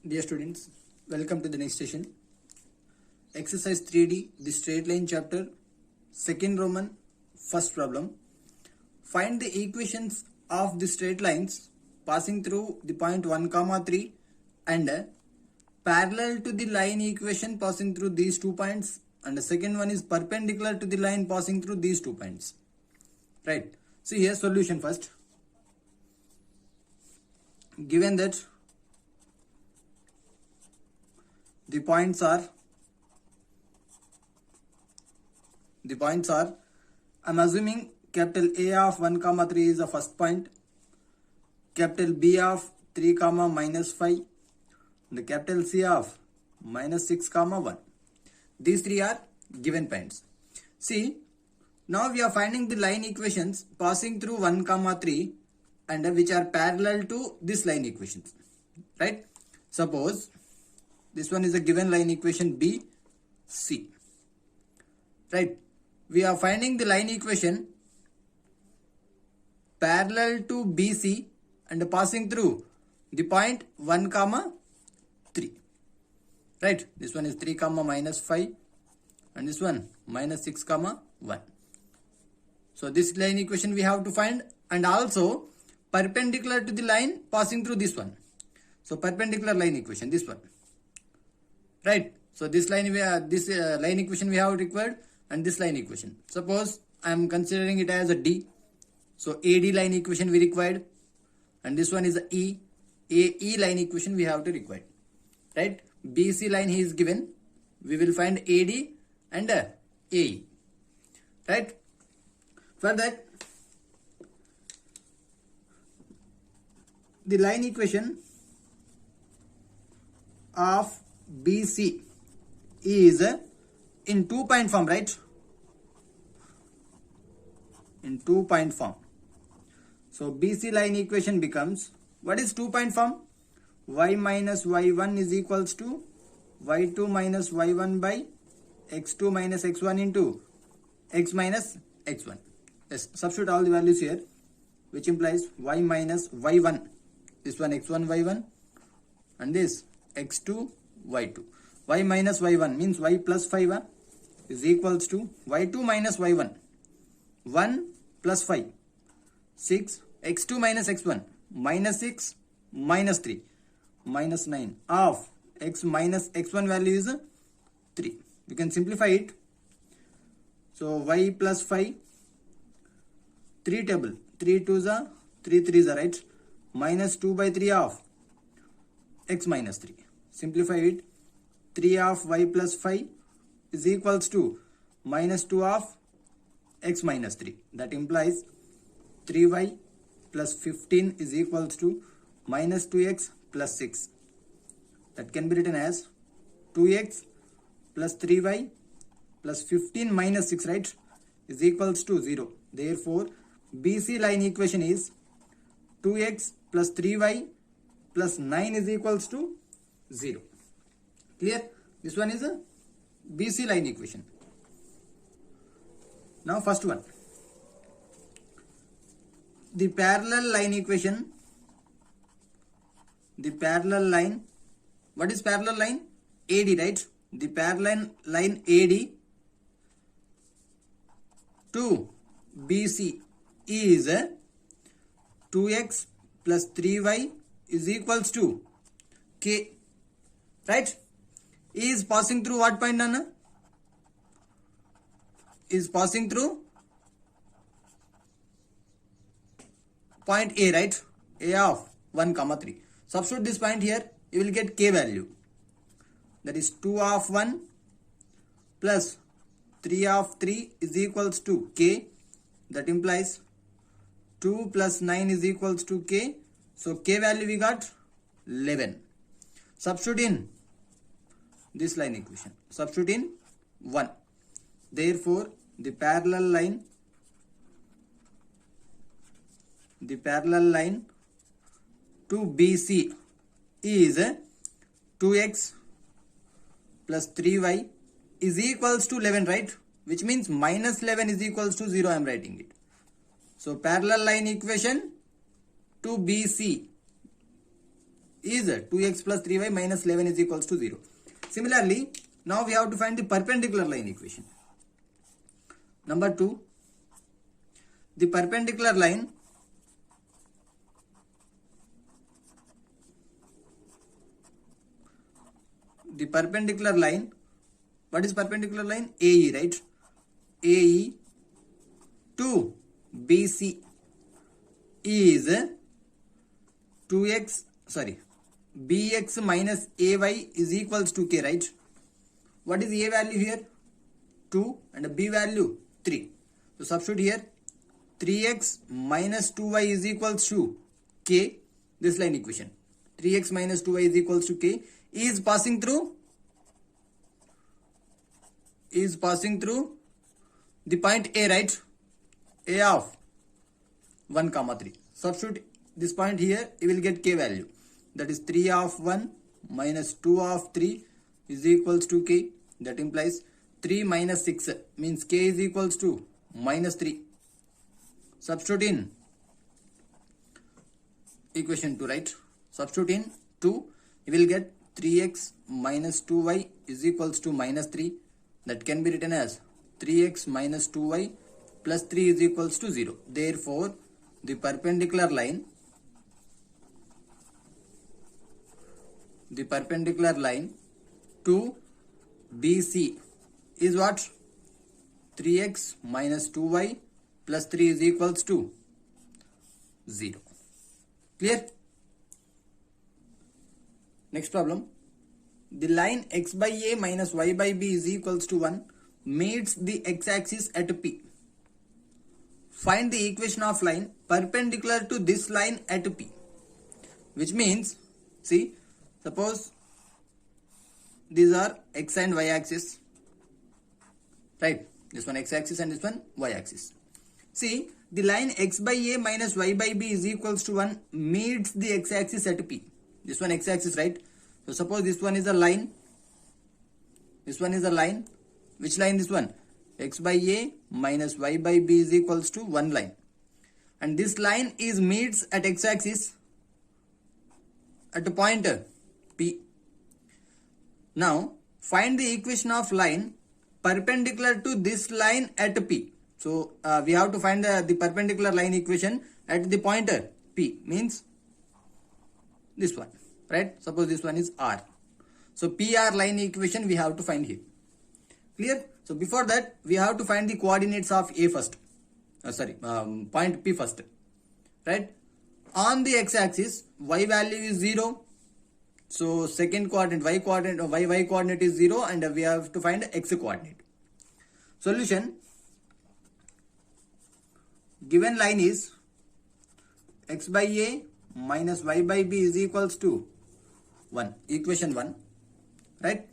Dear students, welcome to the next session. Exercise 3D, the straight line chapter, second Roman, first problem. Find the equations of the straight lines passing through the point 1, 3 and parallel to the line equation passing through these 2 points, and the second one is perpendicular to the line passing through these 2 points. Right. So here solution first. Given that the points are I'm assuming capital A of 1, 3 is the first point, capital B of 3, minus 5, the capital C of minus 6, 1. These three are given points. See, now we are finding the line equations passing through 1, 3 and which are parallel to this line equations. Right? Suppose this one is a given line equation B, C. Right? We are finding the line equation parallel to BC and passing through the point 1, 3. Right? This one is 3, minus 5 and this one minus 6, 1. So this line equation we have to find, and also perpendicular to the line passing through this one. So perpendicular line equation, this one. Right? So this line line equation we have required, and this line equation. Suppose I am considering it as a D. So AD line equation we required, and this one is a E. AE line equation we have to require. Right? BC line is given. We will find AD and AE. Right? For that, the line equation of BC is in 2-point form, right? In 2-point form. So BC line equation becomes, what is 2-point form? Y minus y1 is equals to y2 minus y1 by x2 minus x1 into x minus x1. Yes, substitute all the values here, which implies y minus y1. This one x1 y1 and this x2 y2. Y minus y1 means y plus 5 is equals to y2 minus y1. 1 plus 5. 6. X2 minus x1. Minus 6 minus 3. Minus 9 of x minus x1 value is 3. We can simplify it. So y plus 5. 3 table. 3 2s are 3 3s are, right? Minus 2 by 3 of x minus 3. Simplify it. 3 of y plus 5 is equals to minus 2 of x minus 3. That implies 3y plus 15 is equals to minus 2x plus 6. That can be written as 2x plus 3y plus 15 minus 6, right, is equals to 0. Therefore, BC line equation is 2x plus 3y plus 9 is equals to 0. Clear? This one is a BC line equation. Now first one. The parallel line equation. The parallel line. What is parallel line? AD, right? The parallel line AD to BC is 2x plus 3y is equals to K. Right? Is passing through what point, Nana? Is passing through point A, right? A of 1, 3. Substitute this point here, you will get K value. That is 2 of 1 plus 3 of 3 is equals to K. That implies 2 plus 9 is equals to K. So K value we got 11. Substitute in this line equation. Substitute in 1. Therefore, the parallel line to BC is 2x plus 3y is equals to 11, right? Which means minus 11 is equals to 0. I am writing it. So parallel line equation to BC is 2x plus 3y minus 11 is equals to 0. Similarly, now we have to find the perpendicular line equation. Number 2, the perpendicular line what is perpendicular line? AE, right? AE to BC is bx minus ay is equals to k, right? What is a value here? 2 and b value 3. So substitute here 3x minus 2y is equals to k. This line equation 3x minus 2y is equals to k is passing through the point A, right? A of 1 comma 3. Substitute this point here, you will get k value. That is 3 of 1 minus 2 of 3 is equals to k. That implies 3 minus 6 means k is equals to minus 3. Substitute in equation 2, right? Substitute in 2, you will get 3x minus 2y is equals to minus 3. That can be written as 3x minus 2y plus 3 is equals to 0. Therefore, the perpendicular line to BC is what? 3x minus 2y plus 3 is equals to 0. Clear? Next problem. The line x by a minus y by b is equals to 1 meets the x-axis at P. Find the equation of line perpendicular to this line at P. Which means, see, suppose these are x and y axis, right? This one x axis and this one y axis. See, the line x by a minus y by b is equals to 1 meets the x axis at P. This one x axis, right? So suppose this one is a line. This one is a line. Which line this one? X by a minus y by b is equals to 1 line. And this line is meets at x axis at a point P. Now find the equation of line perpendicular to this line at P. So we have to find the perpendicular line equation at the pointer P, means this one, right? Suppose this one is R. So PR line equation we have to find here. Clear? So before that, we have to find the coordinates of A first. Point P first, right? On the x-axis, y value is 0. So second coordinate, y coordinate is 0, and we have to find x coordinate. Solution: given line is x by a minus y by b is equals to 1. Equation 1, right?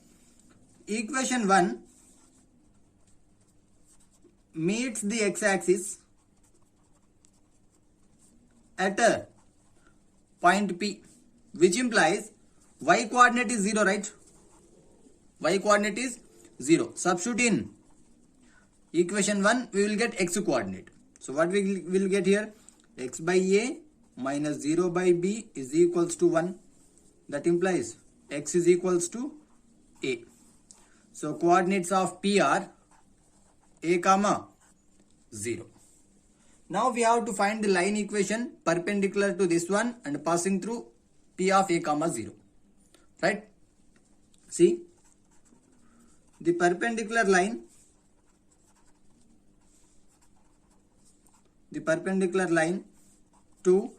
Equation 1 meets the x-axis at a point P, which implies y coordinate is 0, right? Y coordinate is 0. Substitute in equation 1, we will get x coordinate. So what we will get here? X by a minus 0 by b is equals to 1. That implies x is equals to a. So coordinates of P are a comma 0. Now we have to find the line equation perpendicular to this one and passing through P of a comma 0, right? See, the perpendicular line to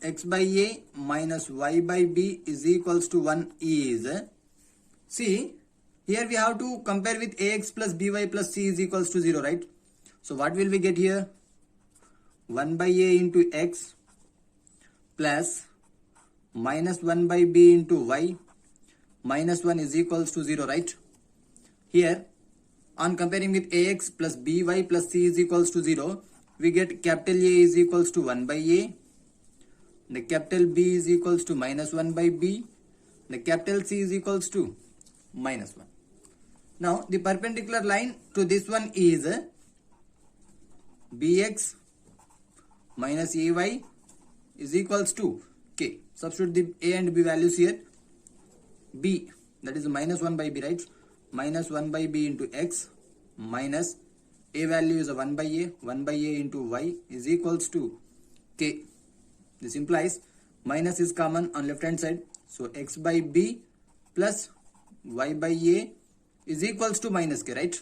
x by a minus y by b is equals to 1 is, see, here we have to compare with ax plus by plus c is equals to 0, right? So what will we get here? 1 by a into x plus minus 1 by b into y minus 1 is equals to 0, right? Here, on comparing with ax plus by plus c is equals to 0, we get capital A is equals to 1 by a, the capital B is equals to minus 1 by b, the capital C is equals to minus 1. Now the perpendicular line to this one is bx minus ay is equals to k. Substitute the a and b values here. B, that is minus 1 by b, right? Minus 1 by b into x minus a value is a 1 by a into y is equals to k. This implies minus is common on left hand side. So x by b plus y by a is equals to minus k, right?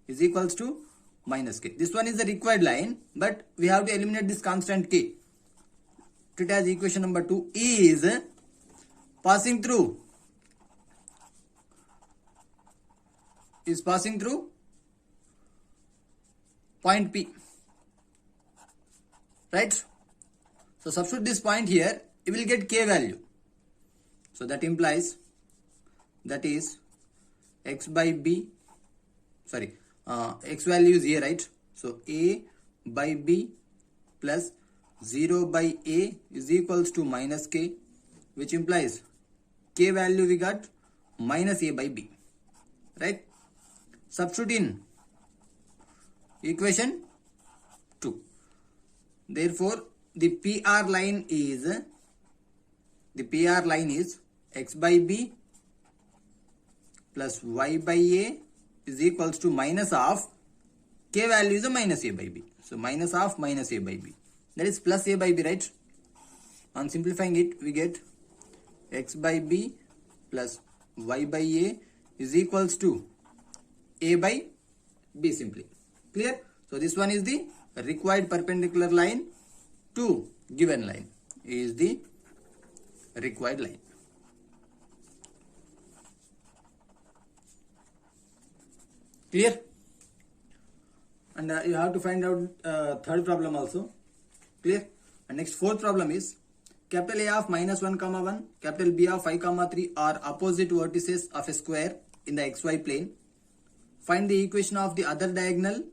Is equals to minus k. This one is the required line, but we have to eliminate this constant k. It as equation number 2 is passing through point P, right? So substitute this point here, you will get k value. So that implies, that is x by b, sorry, x value is here, right? So a by b plus 0 by a is equals to minus k, which implies k value we got minus a by b, right? Substitute in equation 2. Therefore, the PR line is x by b plus y by a is equals to minus of k value is a minus a by b. So minus of minus a by b, that is plus a by b, right? On simplifying it, we get x by b plus y by a is equals to a by b simply. Clear? So this one is the required perpendicular line to given line, is the required line. Clear? And you have to find out third problem also. Clear? And next fourth problem is capital A of minus 1 comma 1, capital B of 5 comma 3 are opposite vertices of a square in the xy plane. Find the equation of the other diagonal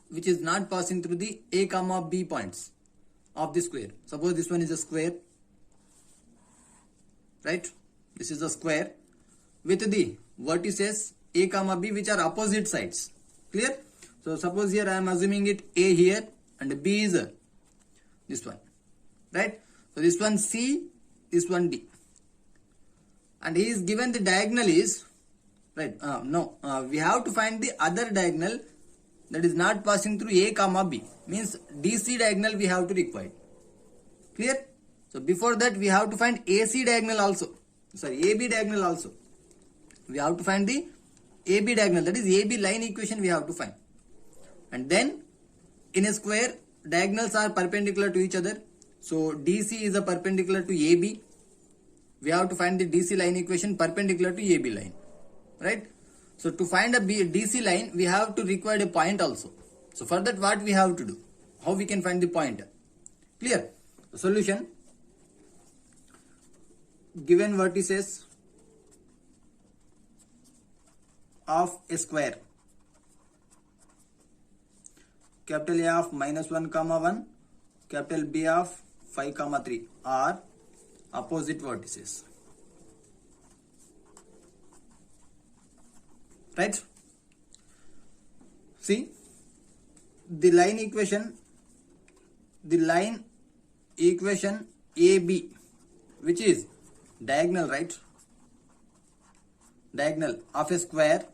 which is not passing through the a comma b points of the square. Suppose this one is a square, right? This is a square with the vertices a comma b which are opposite sides. Clear? So suppose here I am assuming it a here and b is this one, right? So this one c, this one d, and he is given the diagonal is, right? We have to find the other diagonal that is not passing through a comma b, means DC diagonal we have to require. Clear? So before that we have to find AC diagonal also, sorry, AB diagonal also. We have to find the AB diagonal, that is AB line equation we have to find. And then in a square, diagonals are perpendicular to each other. So DC is a perpendicular to AB. We have to find the DC line equation perpendicular to AB line, right? So to find a DC line, we have to require a point also. So for that, what we have to do? How we can find the point? Clear? The solution: given vertices of a square, capital A of minus 1 comma 1, capital B of 5 comma 3 are opposite vertices, right? See the line equation AB, which is diagonal, right? Diagonal of a square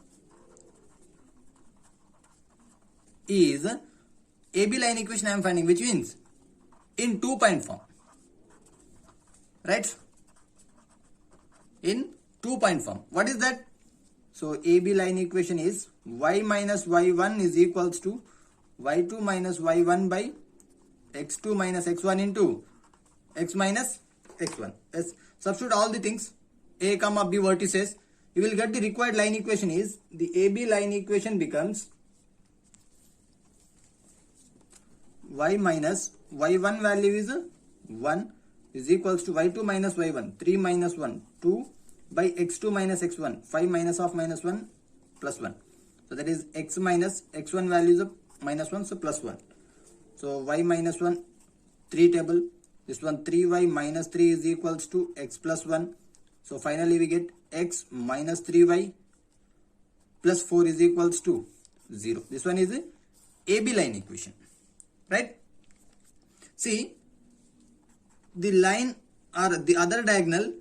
is AB line equation I am finding, which means in 2-point form, right? In 2-point form. What is that? So AB line equation is y minus y1 is equals to y2 minus y1 by x2 minus x1 into x minus x1. Yes. Substitute all the things, a comma b vertices, you will get the required line equation is, the AB line equation becomes y minus y1 value is 1 is equals to y2 minus y1, 3 minus 1, 2 by x2 minus x1, 5 minus of minus 1 plus 1. So that is x minus x1 value is minus 1, so plus 1. So y minus 1, 3 table, this one 3y minus 3 is equals to x plus 1. So finally we get x minus 3y plus 4 is equals to 0. This one is a AB line equation, right? See, the line or the other diagonal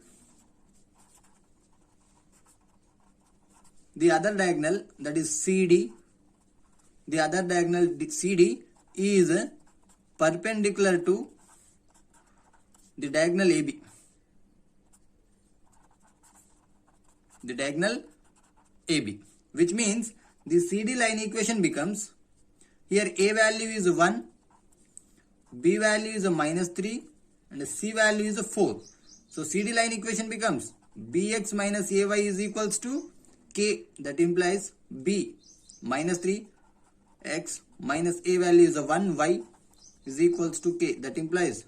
that is CD, the other diagonal CD is perpendicular to the diagonal AB. The diagonal AB, which means the CD line equation becomes, here A value is 1, B value is a -3 and C value is a 4. So CD line equation becomes BX minus AY is equals to K, that implies B -3, X minus A value is a 1, Y is equals to K, that implies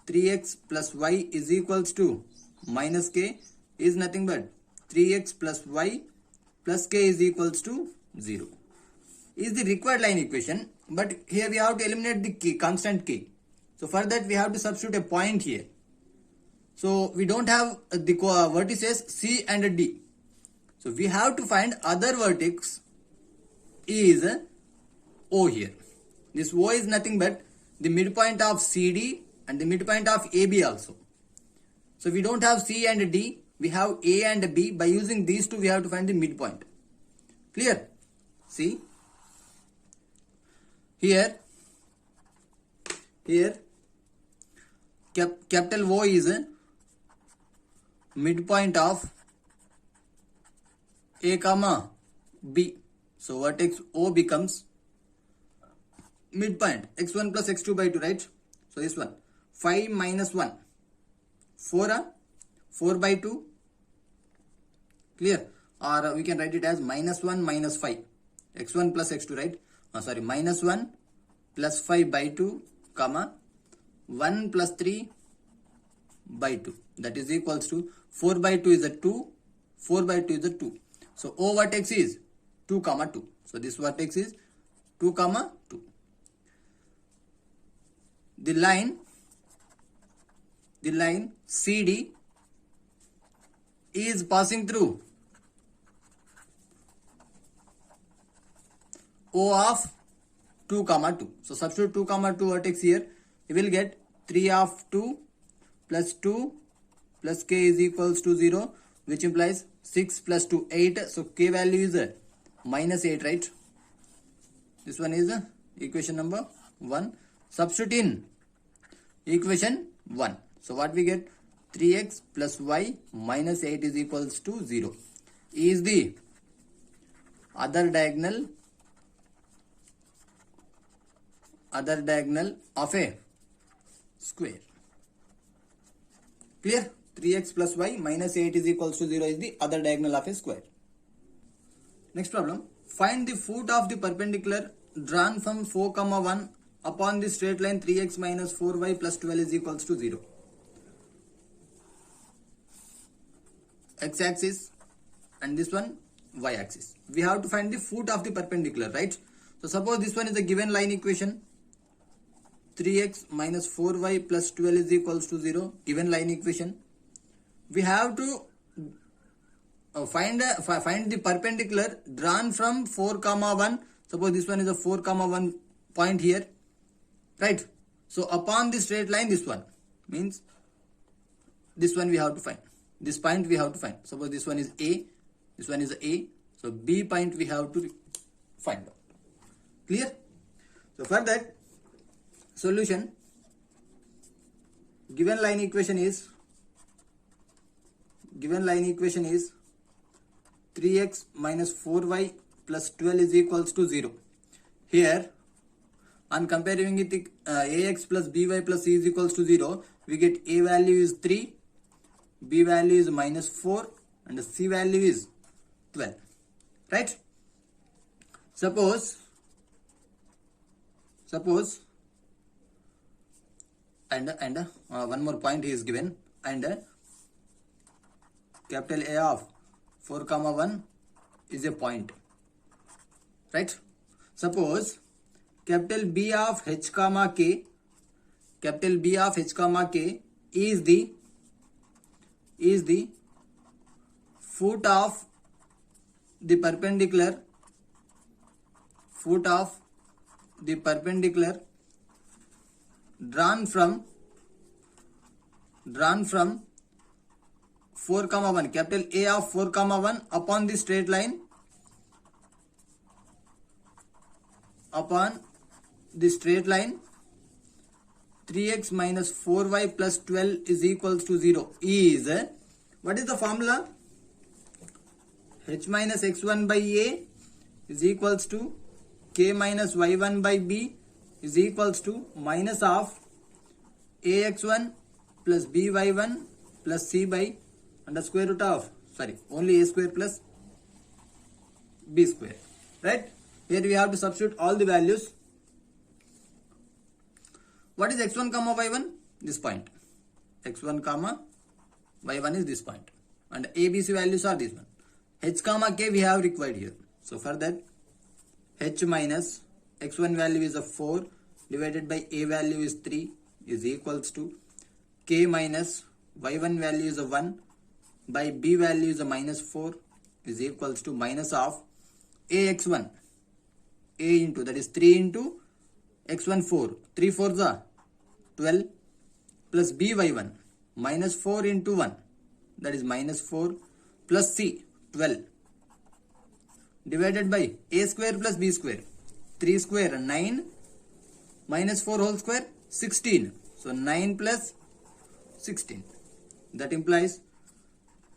3X plus Y is equals to minus K is nothing but 3X plus Y plus K is equals to 0. Is the required line equation, but here we have to eliminate the K, constant K. So for that we have to substitute a point here. So we don't have the vertices C and D. So we have to find other vertex is O here. This O is nothing but the midpoint of CD and the midpoint of AB also. So we don't have C and D, we have A and B. By using these two we have to find the midpoint. Clear? See, here capital O is midpoint of A comma B. So vertex O becomes midpoint x1 plus x2 by 2, right? So this one 5 minus 1 4 by 2, clear? Or we can write it as -1 minus 5 x1 plus x2, right? -1 plus 5 by 2 comma 1 plus 3 by 2, that is equals to 4 by 2 is a 2, 4 by 2 is a 2. So O vertex is 2 comma 2. So this vertex is 2 comma 2. The line CD is passing through O of 2 comma 2. So substitute 2 comma 2 vertex here. You will get 3 of 2 plus 2 plus K is equals to 0, which implies 6 plus 2 8. So K value is -8, right? This one is equation number 1. Substitute in equation 1. So what we get? 3x plus y minus 8 is equals to 0. Is the other diagonal of a square. Clear? 3x plus y minus 8 is equals to 0 is the other diagonal of a square. Next problem. Find the foot of the perpendicular drawn from 4, 1 upon the straight line 3x minus 4y plus 12 is equals to 0. X-axis and this one y-axis. We have to find the foot of the perpendicular, right? So suppose this one is a given line equation. 3x minus 4y plus 12 is equals to 0. Given line equation. We have to find the perpendicular drawn from 4, 1. Suppose this one is a 4, 1 point here, right? So upon the straight line, this one means this one we have to find. This point we have to find. Suppose this one is A, this one is A. So B point we have to find out. Clear? So for that, solution, given line equation is 3x minus 4y plus 12 is equals to 0. Here, on comparing with the ax plus by plus c is equals to 0, we get a value is 3, b value is -4 and the c value is 12, right? Suppose and one more point is given, and capital A of 4, 1 is a point, right? Suppose capital B of h, k, is the foot of the perpendicular drawn from drawn from 4 comma 1, capital A of 4 comma 1 upon the straight line, upon the straight line 3x minus 4y plus 12 is equals to 0 is, what is the formula? H minus x1 by a is equals to k minus y1 by b is equals to minus of ax1 plus by1 plus c by under square root of, only a square plus b square, right? Here we have to substitute all the values. What is x1 comma y1? This point. x1 comma y1 is this point. And ABC values are this one. H comma k we have required here. So for that, h minus x1 value is a 4 divided by a value is 3 is equals to k minus y1 value is a 1 by b value is a minus 4 is equals to minus of ax1, a into, that is 3 into x1 4, 3 4s are 12 plus by1 minus 4 into 1, that is minus 4 plus c 12 divided by a square plus b square, 3 square 9 minus 4 whole square 16, so 9 plus 16, that implies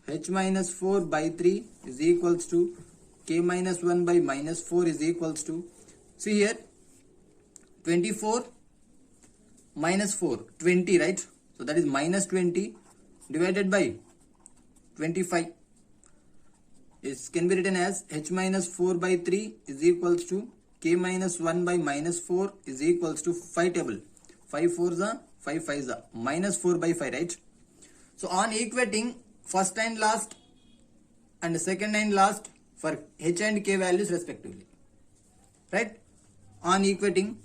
h minus 4 by 3 is equals to k minus 1 by minus 4 is equals to, see here 24 minus 4 20, right? So that is minus 20 divided by 25. It can be written as h minus 4 by 3 is equals to k minus 1 by minus 4 is equals to 5 table. 5 4s are 5 5s are minus 4 by 5, right? So on equating first and last and second and last for h and k values respectively, right? On equating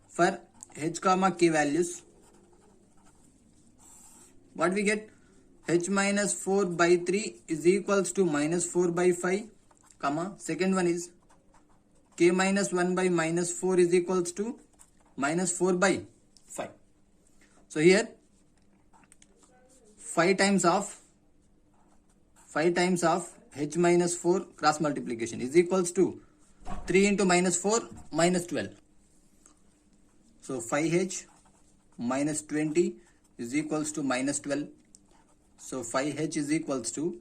for h comma k values, what we get? H minus 4 by 3 is equals to minus 4 by 5, comma, second one is k minus 1 by minus 4 is equals to minus 4 by 5. So here 5 times of h minus 4 cross multiplication is equals to 3 into minus 4 minus 12. So 5h minus 20 is equals to minus 12. So 5h is equals to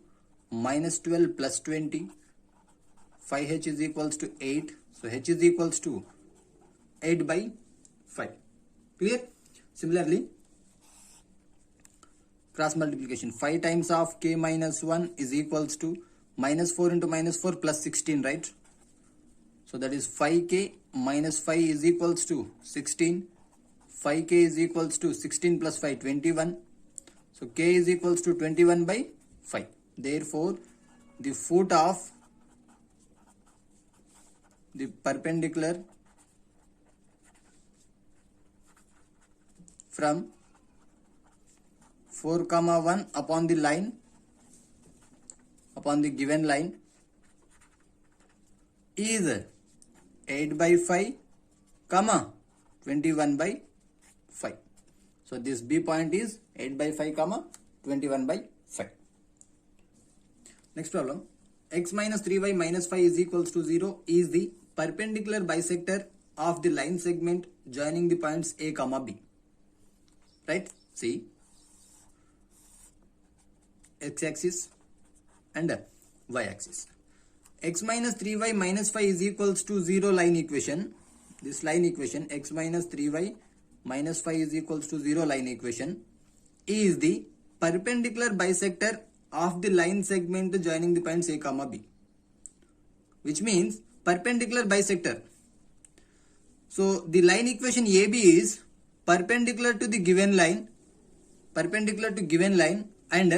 minus 12 plus 20. 5h is equals to 8. So h is equals to 8 by 5. Clear? Similarly, cross multiplication 5 times of k minus 1 is equals to minus 4 into minus 4 plus 16, right? So that is 5k minus 5 is equals to 16. 5k is equals to 16 plus 5 21. So k is equals to 21 by 5. Therefore, the foot of the perpendicular from 4 comma 1 upon the line, upon the given line is 8 by 5 comma 21 by 5. So this B point is 8 by 5 comma 21 by 5. Next problem, x minus 3y minus 5 is equals to 0 is the perpendicular bisector of the line segment joining the points A comma B. Right? See, x-axis and y-axis. X minus 3y minus 5 is equals to 0 line equation. This line equation, x minus 3y minus 5 is equals to 0 line equation is the perpendicular bisector of the line segment joining the points A comma B, which means perpendicular bisector. So the line equation AB is perpendicular to the given line, and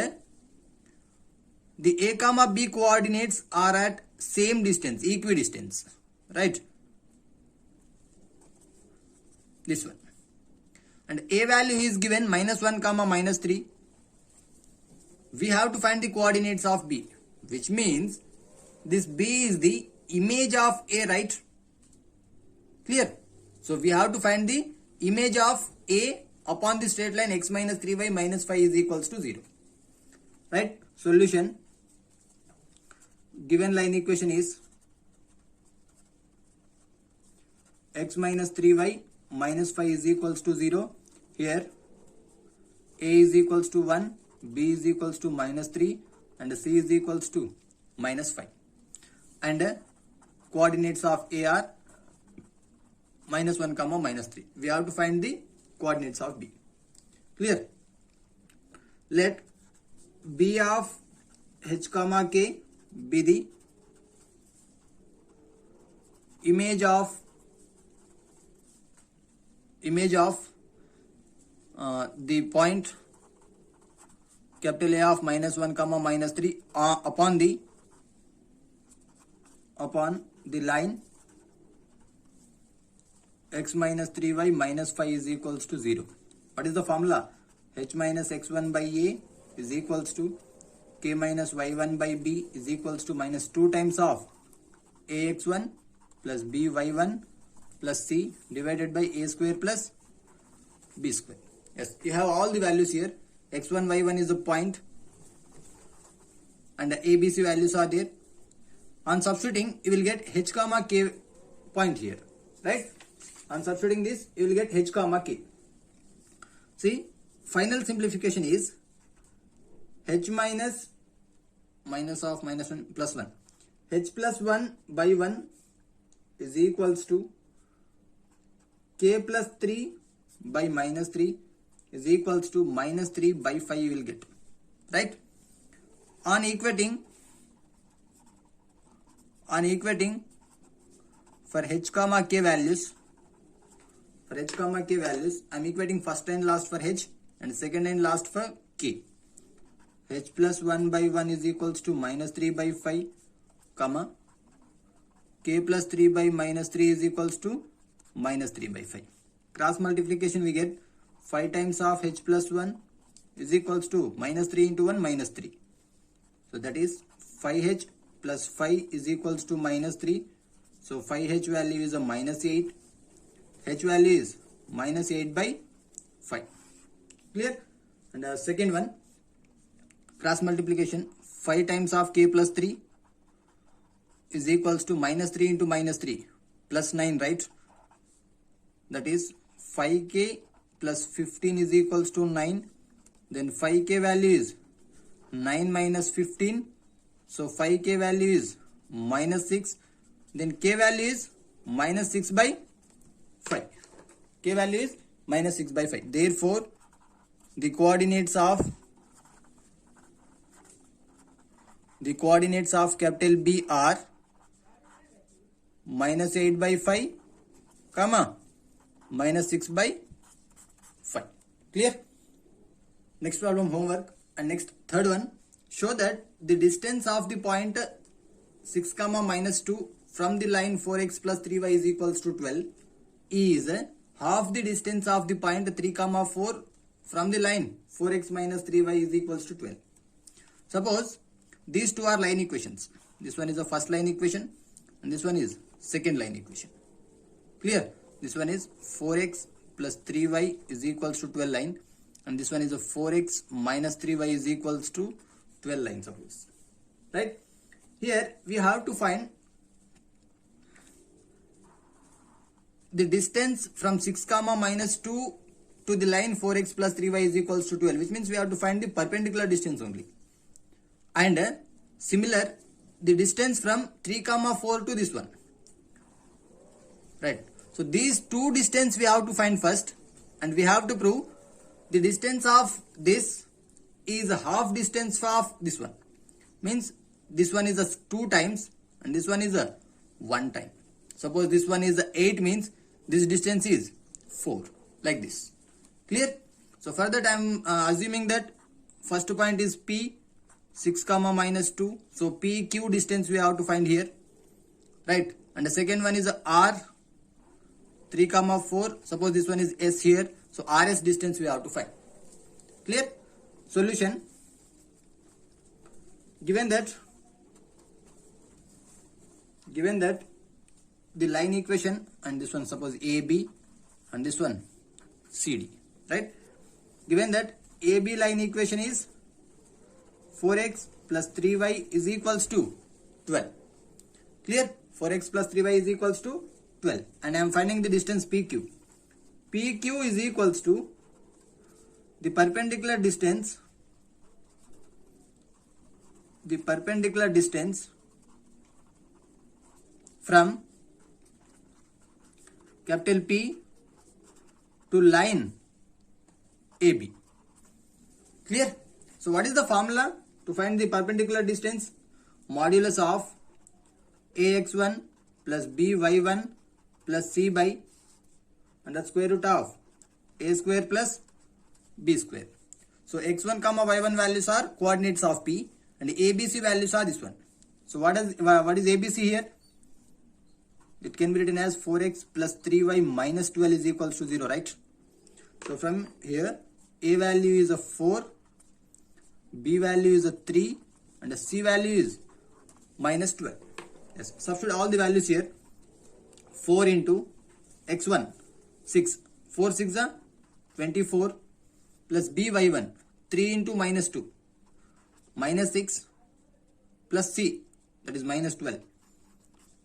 the A comma B coordinates are at same distance, equidistance, right? This one. And A value is given minus 1 comma minus 3. We have to find the coordinates of B, which means this B is the image of A, right? Clear? So we have to find the image of A upon the straight line x minus 3y minus 5 is equals to 0. Right? Solution. Given line equation is x minus 3y minus 5 is equals to 0. Here A is equals to 1, B is equals to minus 3 and C is equals to minus 5. And coordinates of A are minus 1 comma minus 3. We have to find the coordinates of B. Clear? Let B of h comma k be the image of the point capital A of minus 1 comma minus 3 upon the line x minus 3y minus 5 is equals to 0. What is the formula? H minus x1 by A is equals to k minus y1 by B is equals to minus 2 times of ax1 plus by1 plus c divided by a square plus b square. Yes, you have all the values here. X1, y1 is the point and the ABC values are there. On substituting, you will get h comma k point here, right? On substituting this, you will get h comma k. See, final simplification is h minus of minus 1 plus 1. H plus 1 by 1 is equals to k plus 3 by minus 3 is equals to minus 3 by 5 you will get, right? On equating for h comma k values, I am equating first and last for h and second and last for k. H plus 1 by 1 is equals to minus 3 by 5 comma k plus 3 by minus 3 is equals to minus 3 by 5. Cross multiplication we get 5 times of h plus 1 is equals to minus 3 into 1 minus 3. So that is 5h plus 5 is equals to minus 3. So 5h value is a minus 8. H value is minus 8 by 5. Clear? And second one, cross multiplication 5 times of k plus 3 is equals to minus 3 into minus 3 plus 9, right? That is 5k plus 15 is equals to 9. Then 5k value is 9 minus 15. So 5k value is minus 6. Then k value is minus 6 by 5. K value is minus 6 by 5. Therefore, the coordinates of capital B are minus 8 by 5 comma minus 6 by 5. Clear? Next problem homework. And next third one, show that the distance of the point 6 comma minus 2 from the line 4x plus 3y is equals to 12 is half the distance of the point 3 comma 4 from the line 4x minus 3y is equals to 12. Suppose these two are line equations. This one is the first line equation and this one is second line equation. Clear? This one is 4x plus 3y is equals to 12 line and this one is a 4x minus 3y is equals to 12 line, suppose. Right? Here we have to find the distance from 6 comma minus 2 to the line 4x plus 3y is equals to 12, which means we have to find the perpendicular distance only. And similar, the distance from 3 comma 4 to this one. Right? So these two distance we have to find first and we have to prove the distance of this is a half distance of this one. Means this one is a 2 times and this one is a 1 time. Suppose this one is a 8 means this distance is 4, like this. Clear? So for that I am assuming that first point is P 6 comma minus 2. So PQ distance we have to find here. Right? And the second one is R 3 comma 4. Suppose this one is S here. So RS distance we have to find. Clear? Solution. Given that the line equation and this one suppose AB and this one CD. right? Given that AB line equation is 4x plus 3y is equals to 12. Clear? 4x plus 3y is equals to 12. And I am finding the distance PQ. PQ is equals to the perpendicular distance from capital P to line AB. Clear? So what is the formula to find the perpendicular distance? Modulus of ax1 plus by1 plus c by under square root of a square plus b square. So x1 comma y1 values are coordinates of P and ABC values are this one. So what is ABC here? It can be written as 4x plus 3y minus 12 is equals to 0, right? So from here, A value is a 4, B value is a 3 and the C value is minus 12. Yes, substitute all the values here. 4 into x1, 6. 4 6 are 24 plus by1, 3 into minus 2, minus 6 plus C, that is minus 12,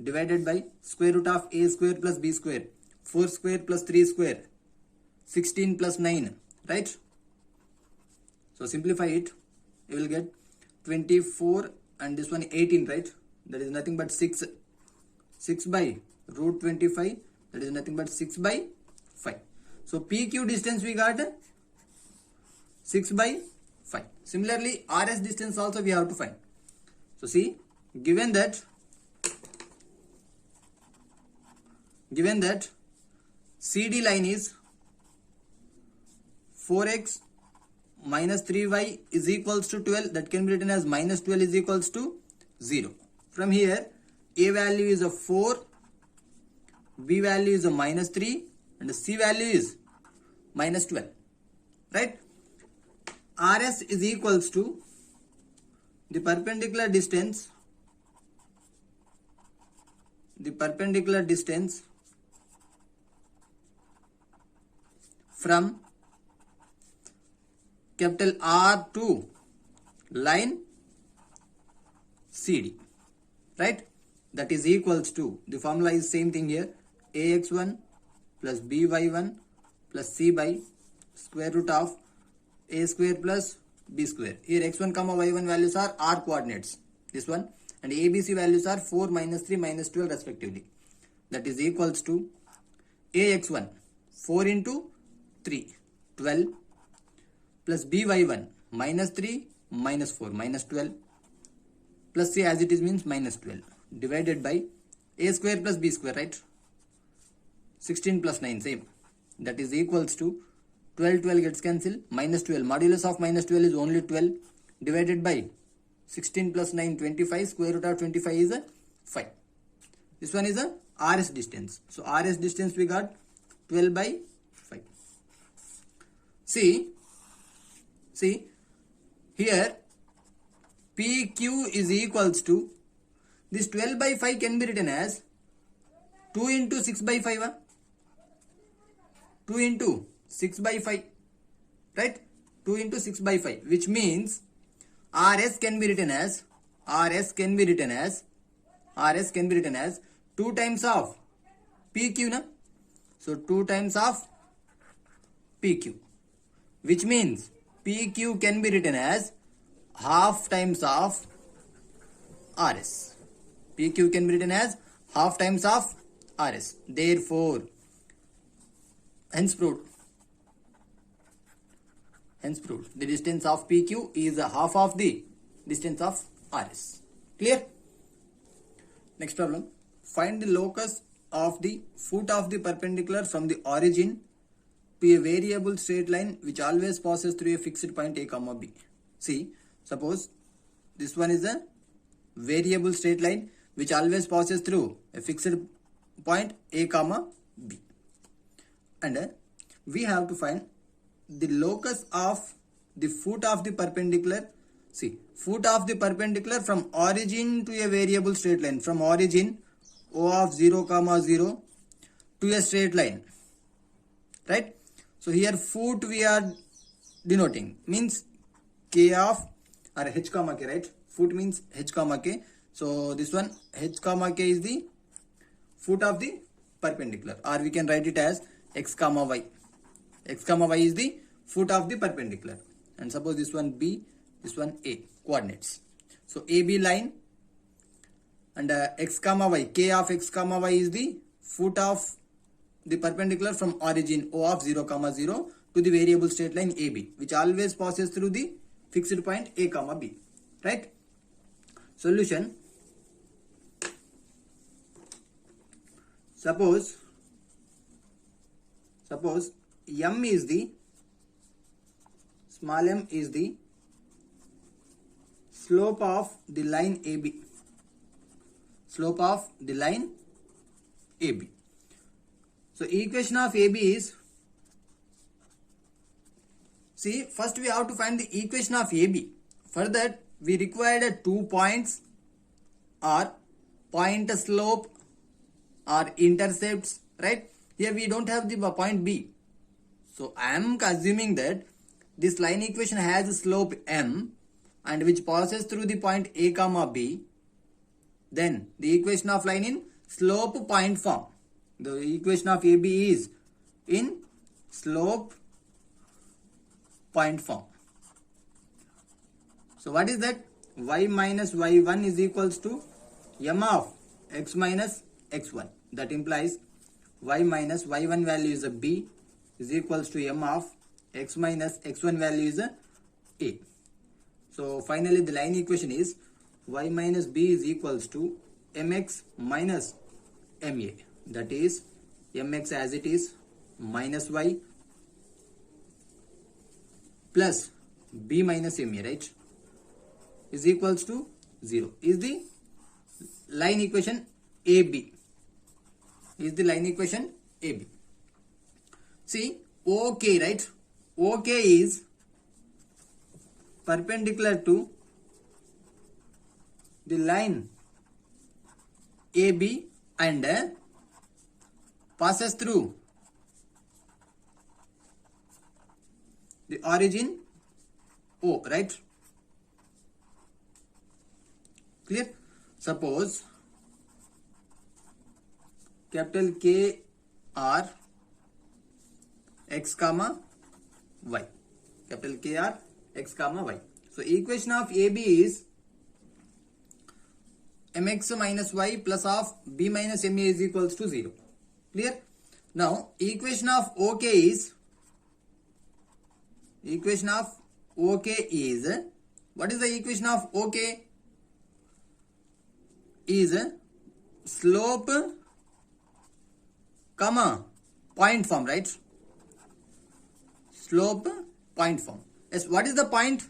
divided by square root of a square plus b square, 4 square plus 3 square, 16 plus 9, right? So simplify it, you will get 24 and this one 18, right? That is nothing but 6 by root 25, that is nothing but 6 by 5. So PQ distance we got 6 by 5. Similarly, RS distance also we have to find. So see, given that CD line is 4x minus 3y is equals to 12, that can be written as minus 12 is equals to 0. From here, A value is a 4, B value is a minus 3 and the C value is minus 12, right? RS is equals to the perpendicular distance from capital R to line CD, right? That is equals to, the formula is same thing here, ax1 plus by1 plus c by square root of a square plus b square. Here x1 comma y1 values are R coordinates, this one, and ABC values are 4 minus 3 minus 12 respectively. That is equals to ax1 4 into 3 12 plus by1 minus 3 minus 4 minus 12 plus c as it is means minus 12 divided by a square plus b square, right? 16 plus 9 same, that is equals to 12 gets cancelled, minus 12, modulus of minus 12 is only 12 divided by 16 plus 9 25, square root of 25 is a 5. This one is a RS distance. So RS distance we got 12 by 5. See here PQ is equals to, this 12 by 5 can be written as 2 into 6 by 5. 2 into 6 by 5, right? 2 into 6 by 5, which means RS can be written as 2 times of PQ, na? So 2 times of PQ, which means PQ can be written as half times of RS. PQ can be written as half times of RS. Therefore, hence proved, the distance of PQ is a half of the distance of RS. Clear? Next problem. Find the locus of the foot of the perpendicular from the origin to a variable straight line which always passes through a fixed point A comma B. See, suppose this one is a variable straight line which always passes through a fixed point A comma B. And we have to find the locus of the foot of the perpendicular. See, foot of the perpendicular from origin to a variable straight line, from origin O of 0 comma 0 to a straight line, right? So here foot we are denoting, means k of or h comma k, right? Foot means h comma k. So this one h comma k is the foot of the perpendicular, or we can write it as x comma y. X comma y is the foot of the perpendicular, and suppose this one b, this one a, coordinates. So AB line, and x comma y, k of x comma y is the foot of the perpendicular from origin O of 0 comma 0 to the variable straight line AB, which always passes through the fixed point a comma b, right? Solution. Suppose m is the, small m is the slope of the line AB. Slope of the line AB. So equation of AB is, see, first we have to find the equation of AB. For that we required 2 points or point slope or intercepts, right? Here we don't have the point B. So I am assuming that this line equation has a slope m and which passes through the point a comma b. Then the equation of line in slope point form. The equation of AB is in slope point form. So what is that? Y minus y1 is equals to m of x minus x1. That implies y minus y1 value is a b is equals to m of x minus x1 value is a a. So finally the line equation is y minus b is equals to mx minus ma. That is mx as it is minus y plus b minus ma, right, is equals to 0. Is the line equation AB. Is the line equation AB. See, OK, right? OK is perpendicular to the line AB and passes through the origin O, right? Clear? Suppose capital K R x comma y. Capital K R x comma y. So equation of AB is mx minus y plus of b minus ma is equals to 0. Clear? Now equation of OK is, what is the equation of OK? Is slope comma point form, right? Slope point form. Yes, what is the point?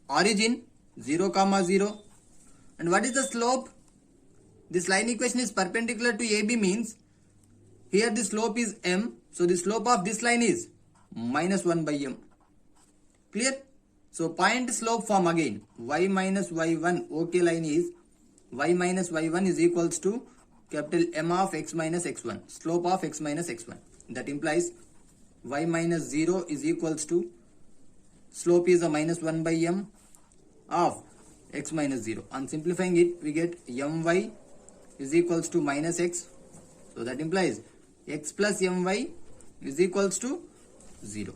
Origin 0 comma 0. And what is the slope? This line equation is perpendicular to AB, means here the slope is m. So the slope of this line is minus 1 by m. Clear? So point slope form again. Y minus y1 OK line is y minus y1 is equals to capital M of x minus x1. Slope of x minus x1. That implies y minus 0 is equals to, slope is a minus 1 by m of x minus 0. On simplifying it, we get my is equals to minus x. So that implies x plus my is equals to 0.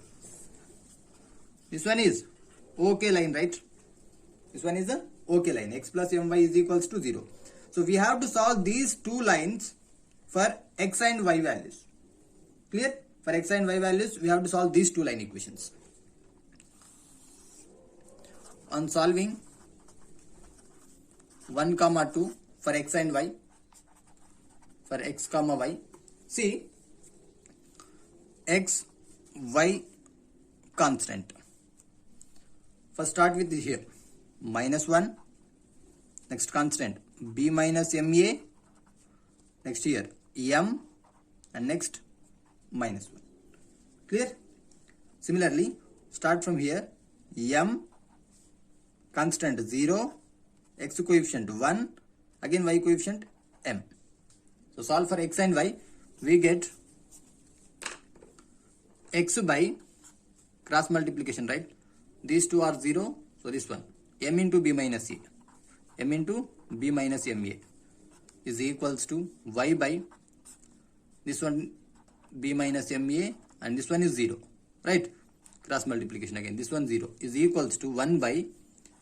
This one is OK line, right? This one is the OK line. X plus my is equals to 0. So we have to solve these two lines for x and y values. Clear? For x and y values, we have to solve these two line equations. On solving 1 comma 2 for x and y, for x comma y, see, x, y constant. First start with here, minus 1, next constant, b minus ma, next here, m, and next minus 1. Clear? Similarly, start from here, m, constant 0, x coefficient 1, again y coefficient m. So solve for x and y, we get x by cross multiplication, right? These two are 0, so this one m into b minus a, m into b minus ma is equals to y by this one b minus ma, and this one is 0, right? Cross multiplication again, this one 0 is equals to 1 by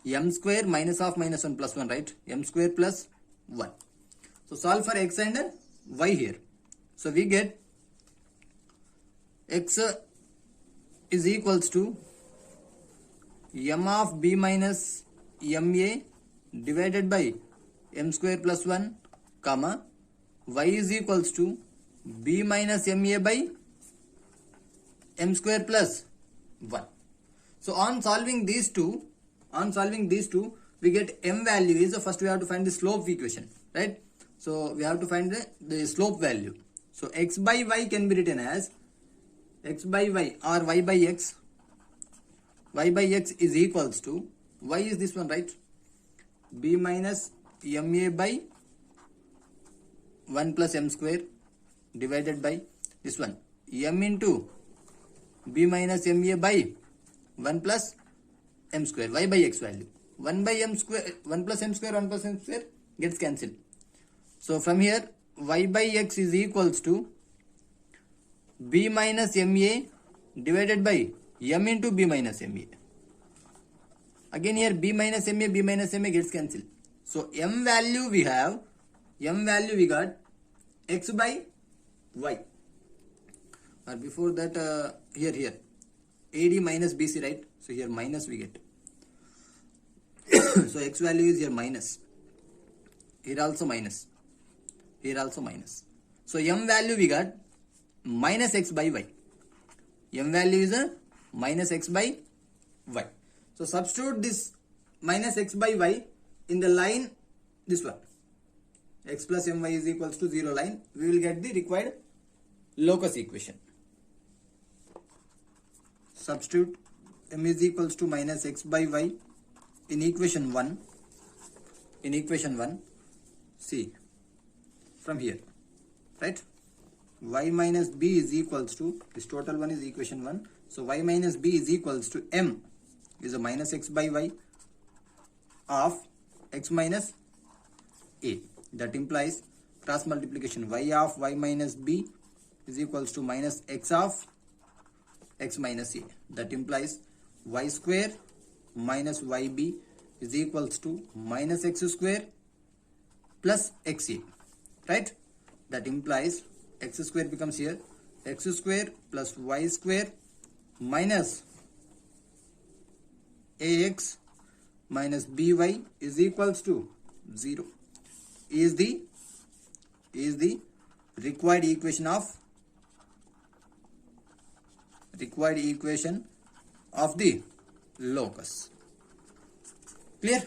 m square minus of minus 1 plus 1, right? M square plus 1. So solve for x and y here. So we get x is equals to m of b minus ma divided by m square plus 1, comma, y is equals to b minus ma by m square plus 1. So on solving these two, we get m value is, first we have to find the slope equation, right? So we have to find the slope value. So x by y can be written as x by y or y by x. Y by x is equals to, y is this one, right? B minus ma by 1 plus m square divided by this one m into b minus ma by 1 plus m square, y by x value. 1 by m square, 1 plus m square, 1 plus m square gets cancelled. So from here, y by x is equals to b minus ma divided by m into b minus ma. Again here b minus ma gets cancelled. So m value we got x by y. Or before that, here AD minus BC, right? So here minus we get. So x value is here minus. Here also minus. Here also minus. So m value we got minus x by y. M value is a minus x by y. So substitute this minus x by y in the line, this one. X plus my is equals to 0 line. We will get the required locus equation. Substitute m is equals to minus x by y in equation 1. In equation 1, see from here, right? Y minus b is equals to, this total one is equation 1. So y minus b is equals to m is a minus x by y of x minus a. That implies cross multiplication, y of y minus b is equals to minus x of x minus a. That implies y square minus yb is equals to minus x square plus xa, right? That implies x square becomes here x square plus y square minus ax minus by is equals to 0 is the required equation of the locus. Clear?